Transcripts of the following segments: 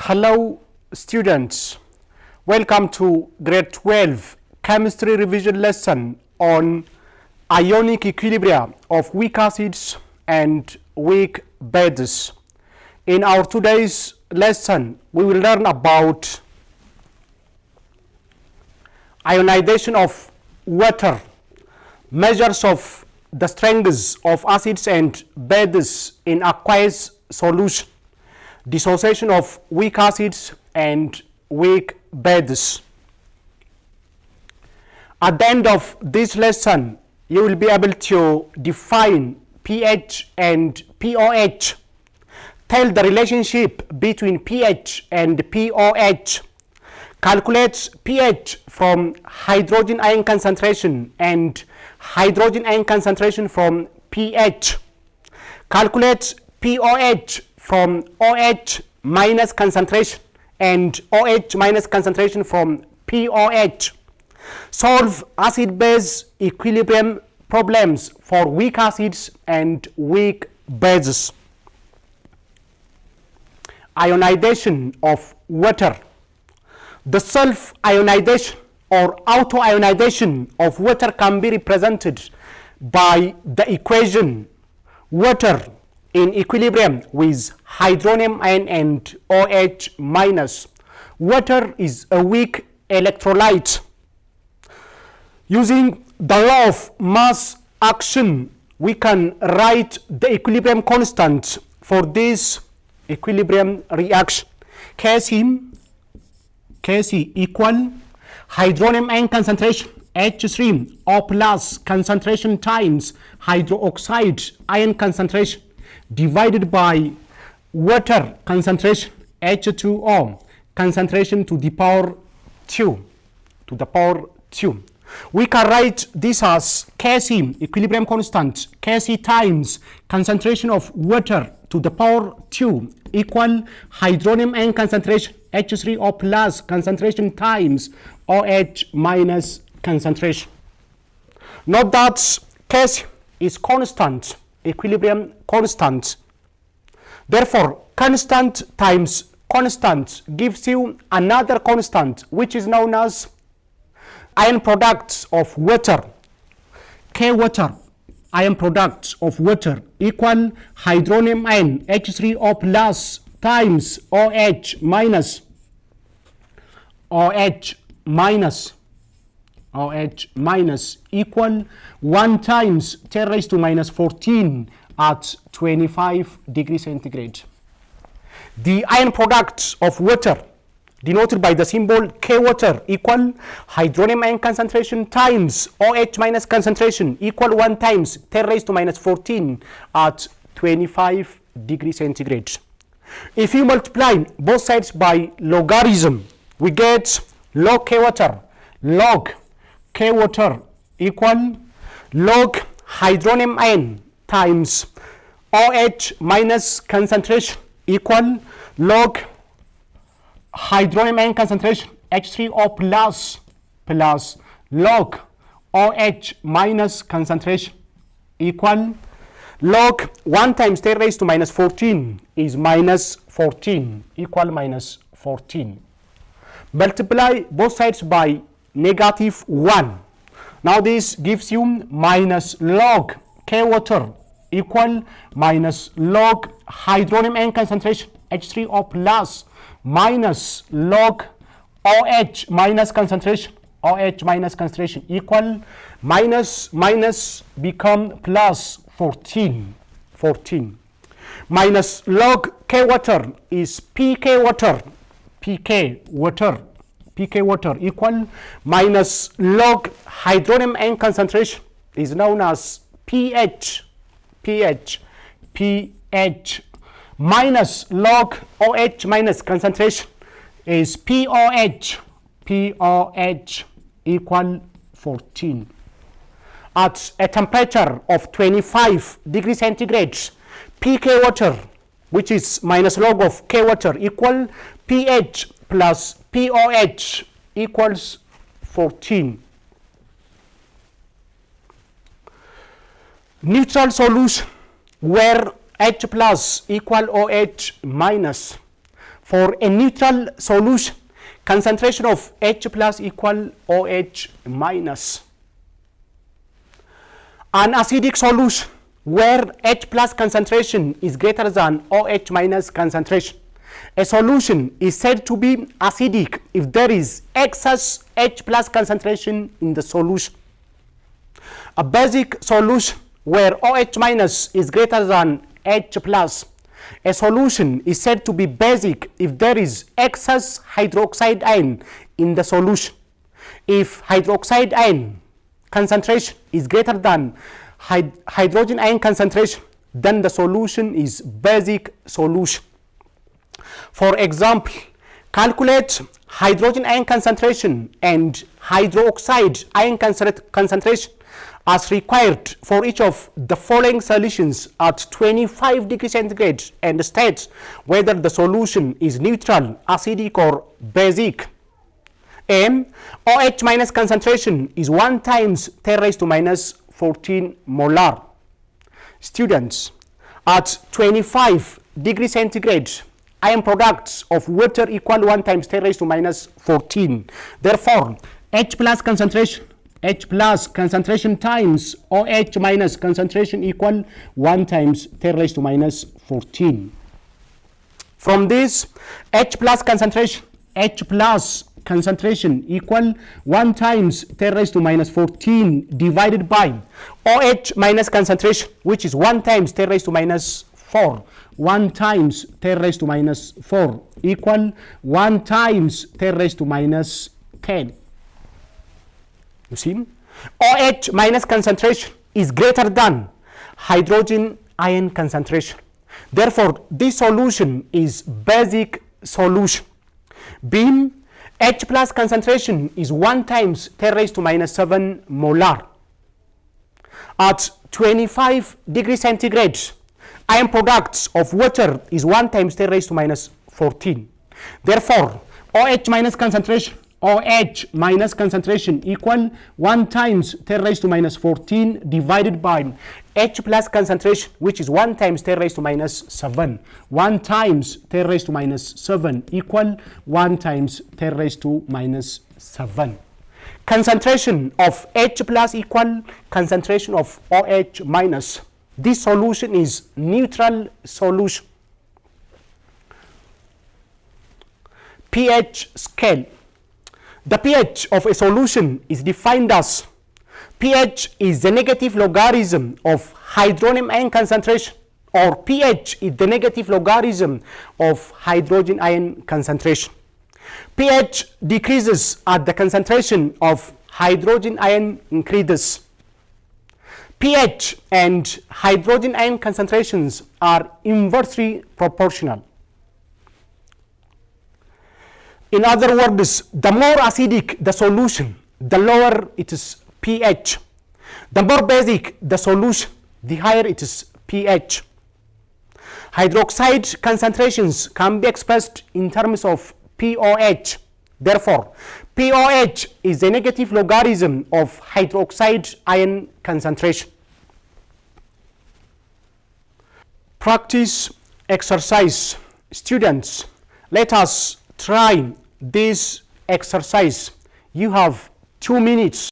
Hello students, welcome to grade 12 chemistry revision lesson on ionic equilibria of weak acids and weak bases. In our today's lesson we will learn about ionization of water, measures of the strengths of acids and bases in aqueous solution, dissociation of weak acids and weak bases. At the end of this lesson, you will be able to define pH and pOH, tell the relationship between pH and pOH, calculate pH from hydrogen ion concentration and hydrogen ion concentration from pH, calculate pOH from OH minus concentration and OH minus concentration from pOH. Solve acid-base equilibrium problems for weak acids and weak bases. Ionization of water. The self-ionization or auto-ionization of water can be represented by the equation water in equilibrium with hydronium ion and OH minus. Water is a weak electrolyte. Using the law of mass action, we can write the equilibrium constant for this equilibrium reaction. Kc equal hydronium ion concentration H3O plus concentration times hydroxide ion concentration divided by water concentration H2O concentration to the power 2. We can write this as Kc, equilibrium constant, Kc times concentration of water to the power 2 equal hydronium ion concentration H3O plus concentration times OH minus concentration. Note that Kc is constant, equilibrium constant. Therefore, constant times constant gives you another constant which is known as ion products of water. K water, ion products of water equal hydronium ion H3O plus times OH minus equal 1 times 10 raised to minus 14 at 25 degrees centigrade. The ion products of water denoted by the symbol K water equal hydronium ion concentration times OH minus concentration equal 1 times 10 raised to minus 14 at 25 degrees centigrade. If you multiply both sides by logarithm, we get log K water equal log hydronium ion times OH minus concentration equal log hydronium ion concentration H3O plus log OH minus concentration equal log 1 times 10 raised to minus 14 is minus 14 equal minus 14. Multiply both sides by negative 1. Now this gives you minus log K water equal minus log hydronium ion concentration H3O plus minus log OH minus concentration equal minus become plus 14. Minus log K water is PK water equal minus log hydronium ion concentration is known as pH minus log OH minus concentration is pOH equal 14. At a temperature of 25 degrees centigrade, PK water, which is minus log of K water, equal pH plus pOH equals 14. Neutral solution where H plus equal OH minus. For a neutral solution, concentration of H plus equal OH minus. An acidic solution where H plus concentration is greater than OH minus concentration. A solution is said to be acidic if there is excess H plus concentration in the solution. A basic solution where OH minus is greater than H plus. A solution is said to be basic if there is excess hydroxide ion in the solution. If hydroxide ion concentration is greater than hydrogen ion concentration, then the solution is basic solution. For example, calculate hydrogen ion concentration and hydroxide ion concentration as required for each of the following solutions at 25 degrees centigrade and state whether the solution is neutral, acidic or basic. OH minus concentration is 1 times 10 raised to minus 14 molar. Students, at 25 degrees centigrade, ion products of water equal 1 times 10 raised to minus 14. Therefore, H plus concentration times OH minus concentration equal 1 times 10 raised to minus 14. From this, H plus concentration equal 1 times 10 raised to minus 14 divided by OH minus concentration, which is 1 times 10 raised to minus 4. 1 times 10 raised to minus 4 equal 1 times 10 raised to minus 10. You see, OH minus concentration is greater than hydrogen ion concentration. Therefore, this solution is basic solution. B, H plus concentration is 1 times 10 raised to minus 7 molar. At 25 degrees centigrade, ion products of water is 1 times 10 raised to minus 14. Therefore, OH minus concentration equal 1 times 10 raised to minus 14 divided by H plus concentration, which is 1 times 10 raised to minus 7. 1 times 10 raised to minus 7 equal 1 times 10 raised to minus 7. Concentration of H plus equal concentration of OH minus. This solution is neutral solution. pH scale. The pH of a solution is defined as pH is the negative logarithm of hydronium ion concentration, or pH is the negative logarithm of hydrogen ion concentration. pH decreases at the concentration of hydrogen ion increases. pH and hydrogen ion concentrations are inversely proportional. In other words, the more acidic the solution, the lower its pH. The more basic the solution, the higher its pH. Hydroxide concentrations can be expressed in terms of pOH. Therefore, pOH is the negative logarithm of hydroxide ion concentration. Practice exercise. Students, let us try this exercise. You have 2 minutes.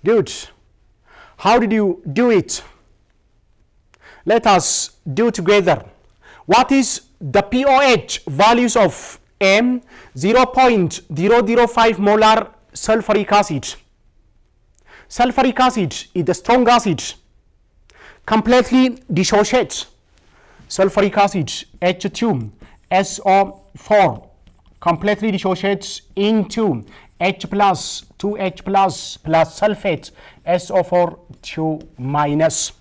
Good. How did you do it? Let us do together. What is the pOH values of M 0.005 molar sulfuric acid? Sulfuric acid is the strong acid, completely dissociates. Sulfuric acid H2SO4 completely dissociates into H plus 2H plus sulfate SO4 2 minus.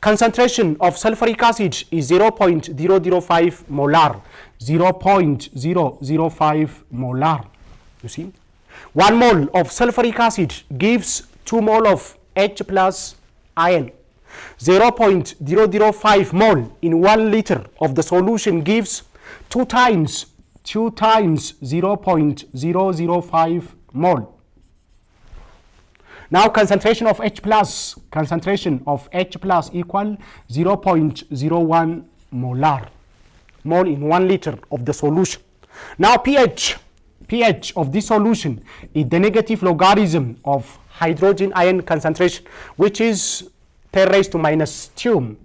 Concentration of sulfuric acid is 0.005 molar. 0.005 molar. You see? 1 mole of sulfuric acid gives 2 mole of H plus ion. 0.005 mole in 1 liter of the solution gives 2 times 0.005 mole. Now concentration of H plus equal 0.01 molar mole in 1 liter of the solution. Now pH of this solution is the negative logarithm of hydrogen ion concentration, which is 10 raised to minus 2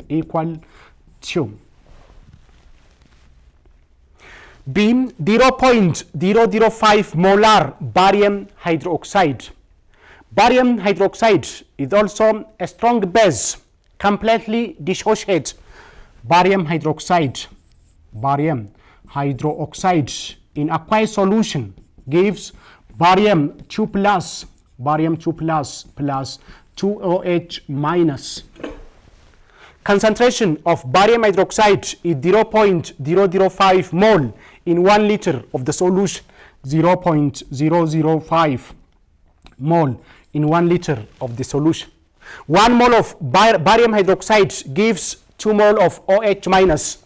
equal 2. B 0.005 molar barium hydroxide. Barium hydroxide is also a strong base, completely dissociates. Barium hydroxide in aqueous solution gives barium 2 plus 2OH minus. Concentration of barium hydroxide is 0.005 mole in 1 liter of the solution. 0.005 mole in 1 liter of the solution. 1 mole of barium hydroxide gives 2 mole of OH minus.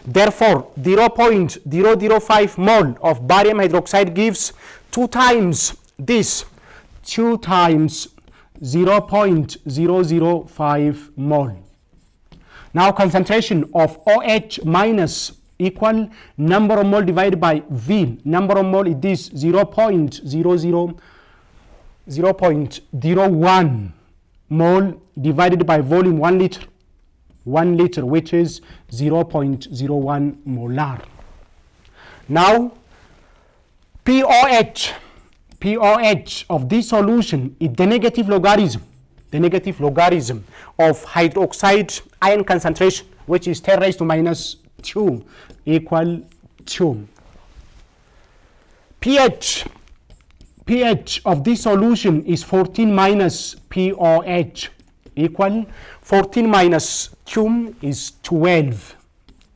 Therefore, 0.005 mole of barium hydroxide gives 2 times this, 2 times 0.005 mole. Now concentration of OH minus equal number of mole divided by V. Number of mole is this 0.01 mole divided by volume 1 liter. 1 liter, which is 0.01 molar. Now pOH of this solution is the negative logarithm of hydroxide ion concentration, which is 10 raised to minus 2 equal 2. pH of this solution is 14 minus pOH equal 14 minus 2 is 12.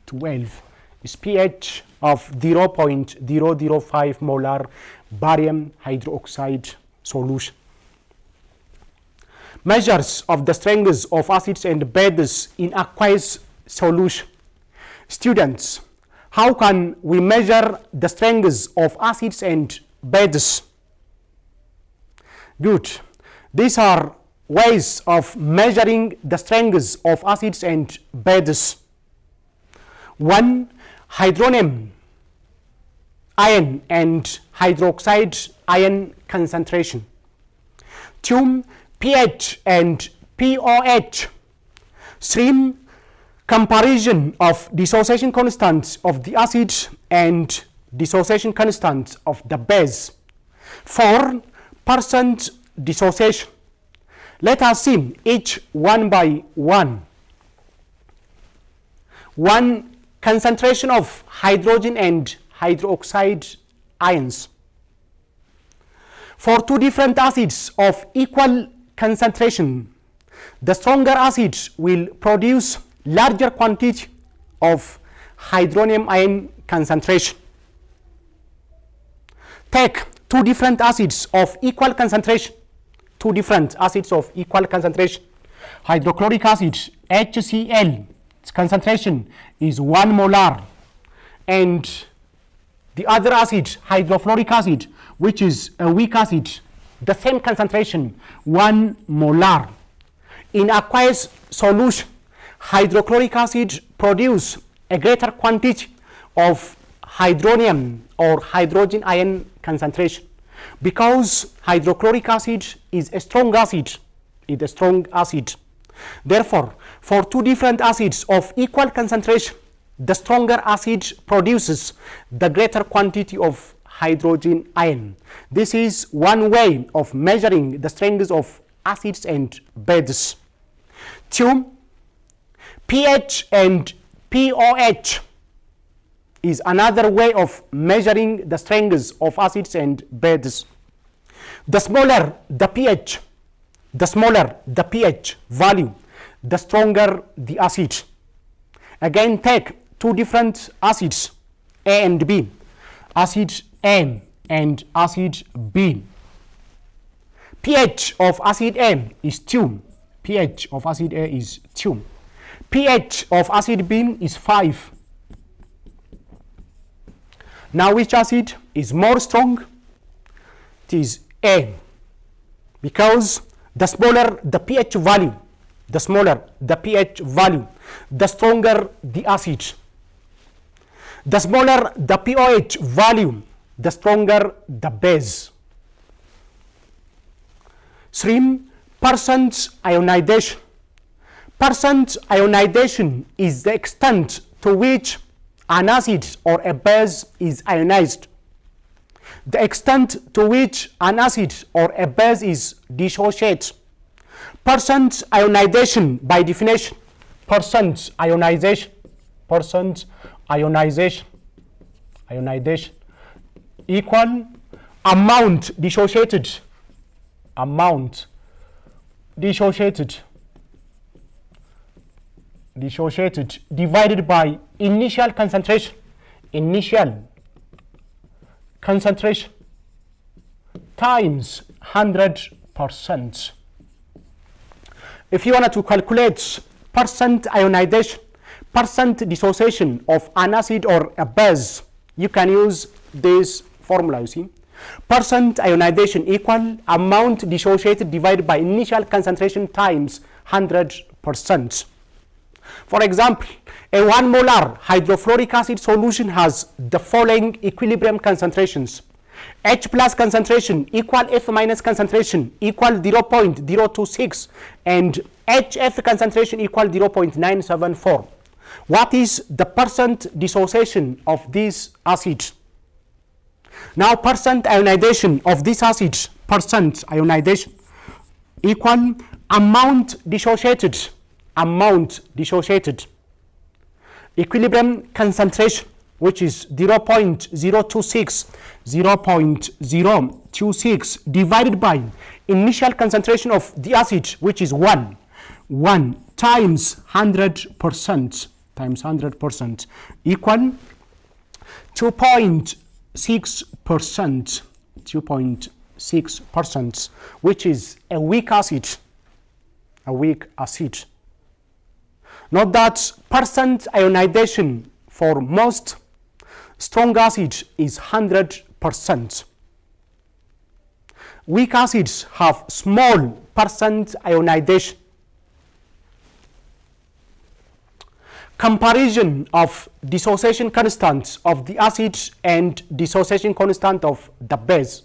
12 is pH of 0.005 molar barium hydroxide solution. Measures of the strengths of acids and bases in aqueous solution. Students, how can we measure the strengths of acids and bases? Good. These are ways of measuring the strengths of acids and bases. 1. Hydrogen ion and hydroxide ion concentration. 2. pH and pOH. 3. Comparison of dissociation constants of the acid and dissociation constants of the base. 4. Percent dissociation. Let us see each one by one. 1. Concentration of hydrogen and hydroxide ions. For 2 different acids of equal concentration, the stronger acid will produce larger quantity of hydronium ion concentration. Take 2 different acids of equal concentration. 2 different acids of equal concentration. Hydrochloric acid HCl, its concentration is 1 molar, and the other acid, hydrofluoric acid, which is a weak acid, the same concentration, 1 molar. In aqueous solution, hydrochloric acid produce a greater quantity of hydronium or hydrogen ion concentration. Because hydrochloric acid is a strong acid. It's a strong acid. Therefore, for two different acids of equal concentration, the stronger acid produces the greater quantity of hydrogen ion. This is one way of measuring the strengths of acids and bases. 2. pH and pOH is another way of measuring the strengths of acids and bases. The smaller the pH, value, the stronger the acid. Again, take two different acids, A and B, acid A and acid B. pH of acid A is 2. pH of acid A is 2. pH of acid B is 5. Now, which acid is more strong? It is A, because the smaller the pH value, the stronger the acid. The smaller the pOH value, the stronger the base. 3. Percent ionization. Percent ionization is the extent to which an acid or a base is ionized. The extent to which an acid or a base is dissociated. Percent ionization, by definition, percent ionization equal amount dissociated divided by initial concentration times 100%. If you wanted to calculate percent ionization, percent dissociation of an acid or a base, you can use this formula. You see, percent ionization equal amount dissociated divided by initial concentration times 100%. For example, a 1 molar hydrofluoric acid solution has the following equilibrium concentrations: H plus concentration equal F minus concentration equal 0.026 and HF concentration equal 0.974. What is the percent dissociation of this acid? Now, percent ionization of this acid, percent ionization equal amount dissociated, equilibrium concentration, which is 0.026 divided by initial concentration of the acid, which is 1 times 100% equal 2.6%, which is a weak acid. Note that percent ionization for most strong acids is 100%. Weak acids have small percent ionization. Comparison of dissociation constant of the acid and dissociation constant of the base.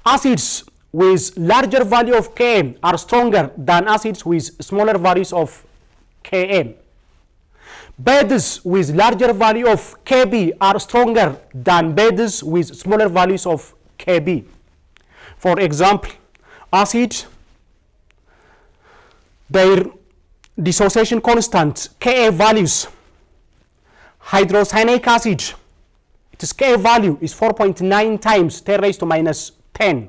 Acids with larger value of Ka are stronger than acids with smaller values of Ka. Bases with larger value of Kb are stronger than bases with smaller values of Kb. For example, acid, their dissociation constant Ka values. Hydrocyanic acid, its Ka value is 4.9 times 10 raised to minus 10.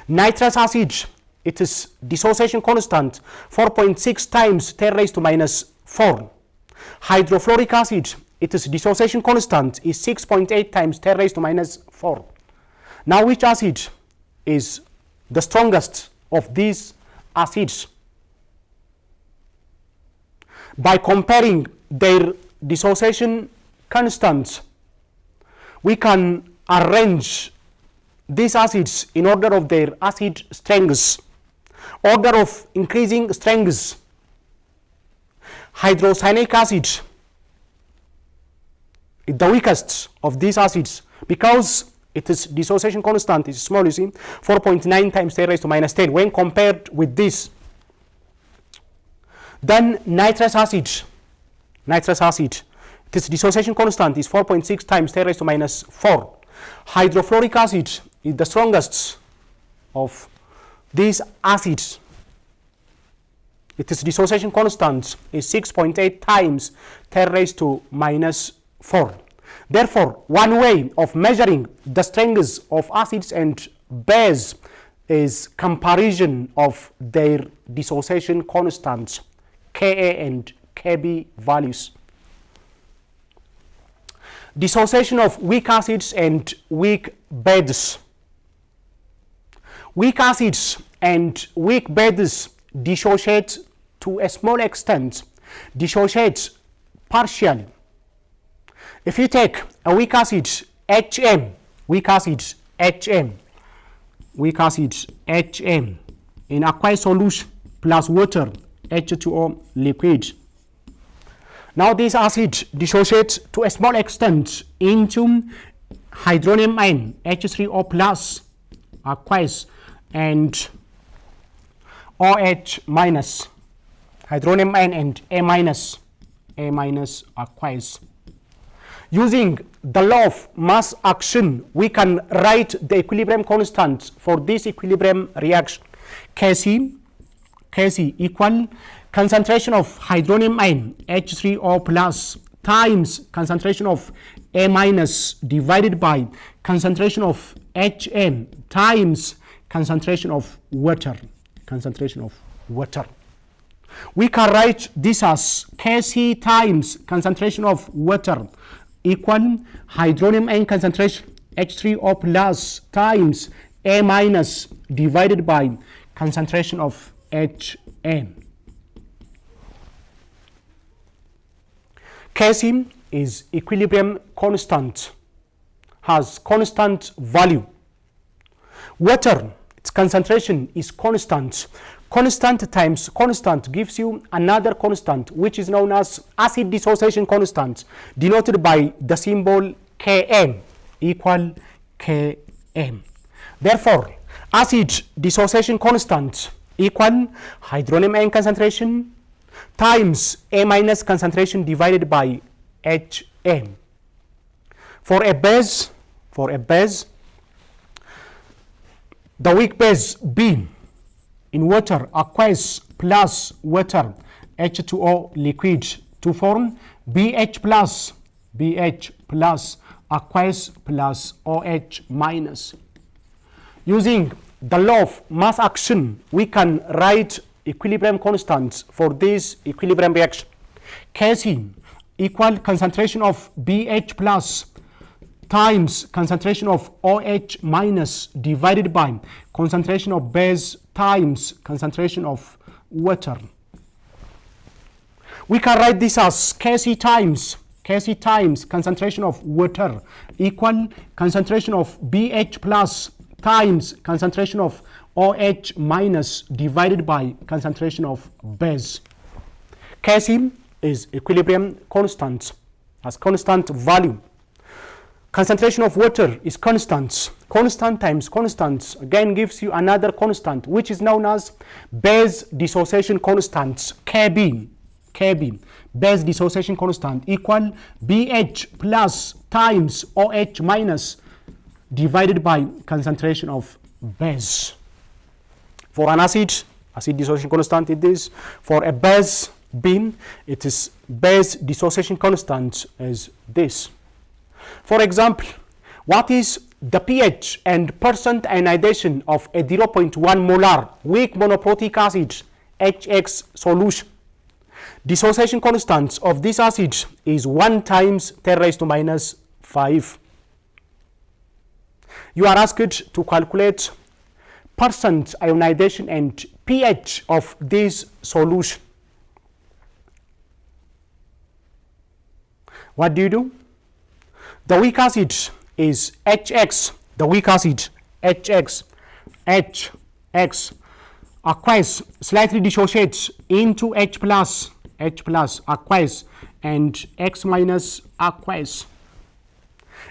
Nitrous acid, its dissociation constant 4.6 times 10 raised to minus 4. Hydrofluoric acid, its dissociation constant is 6.8 times 10 raised to minus 4. Now, which acid is the strongest of these acids? By comparing their dissociation constants, we can arrange these acids in order of their acid strengths, order of increasing strengths. Hydrocyanic acid is the weakest of these acids because its dissociation constant is small, you see, 4.9 times 10 raised to minus 10 when compared with this. Then nitrous acid, its dissociation constant is 4.6 times 10 raised to minus 4. Hydrofluoric acid is the strongest of these acids. Its dissociation constant is 6.8 times 10 raised to minus 4. Therefore, one way of measuring the strengths of acids and base is comparison of their dissociation constants, Ka and Kb values. Dissociation of weak acids and weak bases. Weak acids and weak bases dissociate to a small extent, dissociate partially. If you take a weak acid HM, in aqueous solution plus water, H2O liquid. Now this acid dissociates to a small extent into hydronium ion, H3O plus aqueous, and OH minus, hydronium ion and A minus aqueous. Using the law of mass action, we can write the equilibrium constant for this equilibrium reaction. Kc equal concentration of hydronium ion H3O plus times concentration of A minus divided by concentration of HM times concentration of water. We can write this as Kc times concentration of water equal hydronium ion concentration H3O plus times A minus divided by concentration of HM. Kc is equilibrium constant, has constant value. Water, its concentration is constant. Constant times constant gives you another constant, which is known as acid dissociation constant, denoted by the symbol Km equal Km. Therefore, acid dissociation constant equal hydronium ion concentration times A minus concentration divided by HM. For a base, the weak base B in water aqueous plus water H2O liquid to form BH plus aqueous plus OH minus. Using the law of mass action, we can write equilibrium constants for this equilibrium reaction. Kc equal concentration of BH plus times concentration of OH minus divided by concentration of base times concentration of water. We can write this as Kc times concentration of water equal concentration of BH plus times concentration of OH minus divided by concentration of base. Kc is equilibrium constant, has constant value. Concentration of water is constant. Constant times constant again gives you another constant, which is known as base dissociation constant, Kb. Base dissociation constant equal BH plus times OH minus divided by concentration of base. For an acid dissociation constant it is. For a base B, it is base dissociation constant as this. For example, what is the pH and percent ionization of a 0.1 molar weak monoprotic acid HX solution? Dissociation constant of this acid is 1 times 10 raised to minus 5. You are asked to calculate percent ionization and pH of this solution. What do? The weak acid is HX, the weak acid HX, aqueous slightly dissociates into H plus aqueous and X minus aqueous.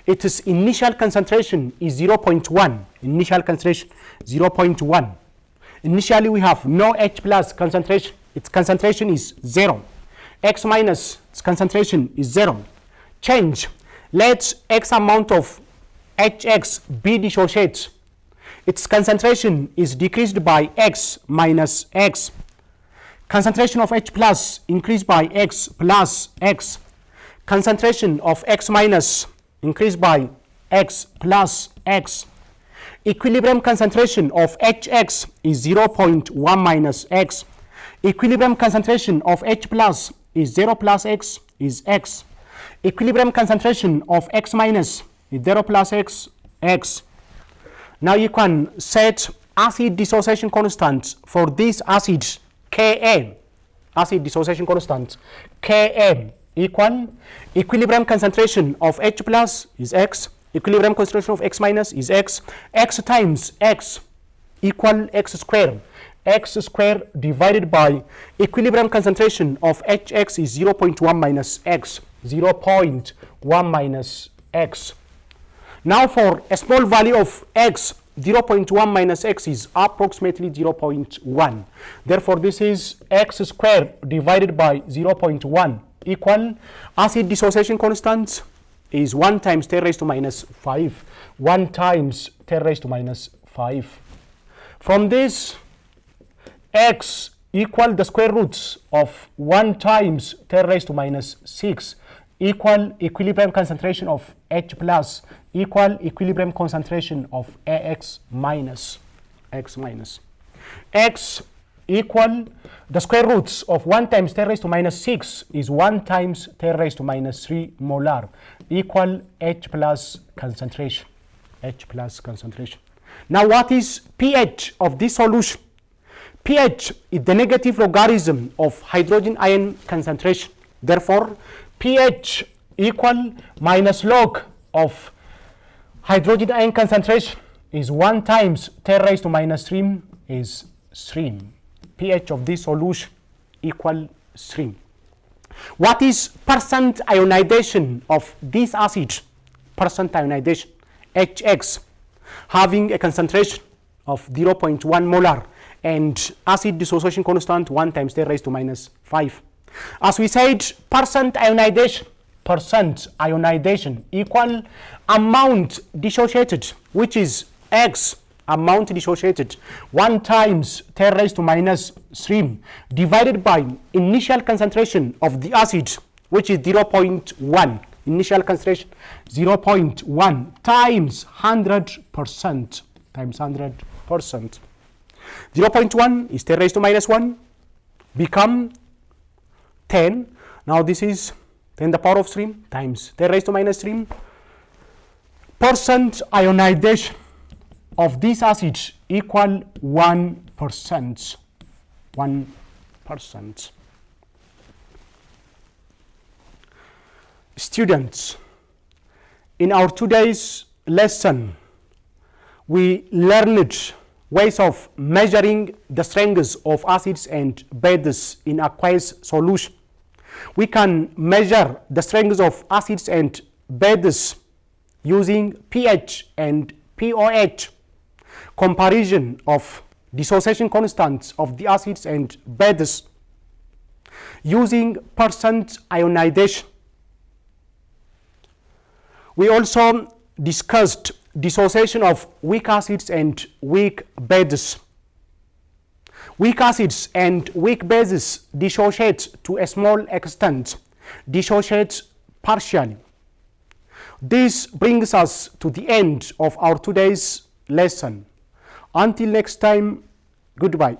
its initial concentration is 0.1. Initial concentration 0.1. Initially we have no H plus concentration. Its concentration is 0. X minus, its concentration is 0. Change. Let X amount of HX be dissociated. Its concentration is decreased by X minus X. Concentration of H plus increased by X plus X. Concentration of X minus increased by X plus X. Equilibrium concentration of HX is 0.1 minus X. Equilibrium concentration of H plus is 0 plus X is X. Equilibrium concentration of X minus is 0 plus X, X. Now you can set acid dissociation constant for this acid Ka. Acid dissociation constant Ka equal equilibrium concentration of H plus is X. Equilibrium concentration of X minus is X. X times X equal X square. X square divided by equilibrium concentration of HX is 0.1 minus X. 0.1 minus X. Now for a small value of X, 0.1 minus X is approximately 0.1. Therefore, this is X square divided by 0.1 equal acid dissociation constant is 1 times 10 raised to minus 5. 1 times 10 raised to minus 5. From this, X equal the square roots of 1 times 10 raised to minus 6 equal equilibrium concentration of H plus equal equilibrium concentration of AX minus. X minus. X equal the square roots of 1 times 10 raised to minus 6 is 1 times 10 raised to minus 3 molar equal H plus concentration. H plus concentration. Now what is pH of this solution? pH is the negative logarithm of hydrogen ion concentration. Therefore, pH equal minus log of hydrogen ion concentration is 1 times 10 raised to minus 3 is 3. pH of this solution equal 3. What is percent ionization of this acid? Percent ionization HX having a concentration of 0.1 molar and acid dissociation constant 1 times 10 raised to minus 5. As we said, percent ionization equal amount dissociated, which is X amount dissociated 1 times 10 raised to minus 3 divided by initial concentration of the acid, which is 0.1. Initial concentration 0.1 times 100% times 100%. 0.1 is 10 raised to minus 1 become 10. Now this is 10 the power of 3 times 10 raised to minus 3. Percent ionization of this acid equal 1%. 1%. Students, in our today's lesson, we learned ways of measuring the strengths of acids and bases in aqueous solution. We can measure the strengths of acids and bases using pH and pOH, comparison of dissociation constants of the acids and bases, using percent ionization. We also discussed dissociation of weak acids and weak bases. Weak acids and weak bases dissociate to a small extent, dissociate partially. This brings us to the end of our today's lesson. Until next time, goodbye.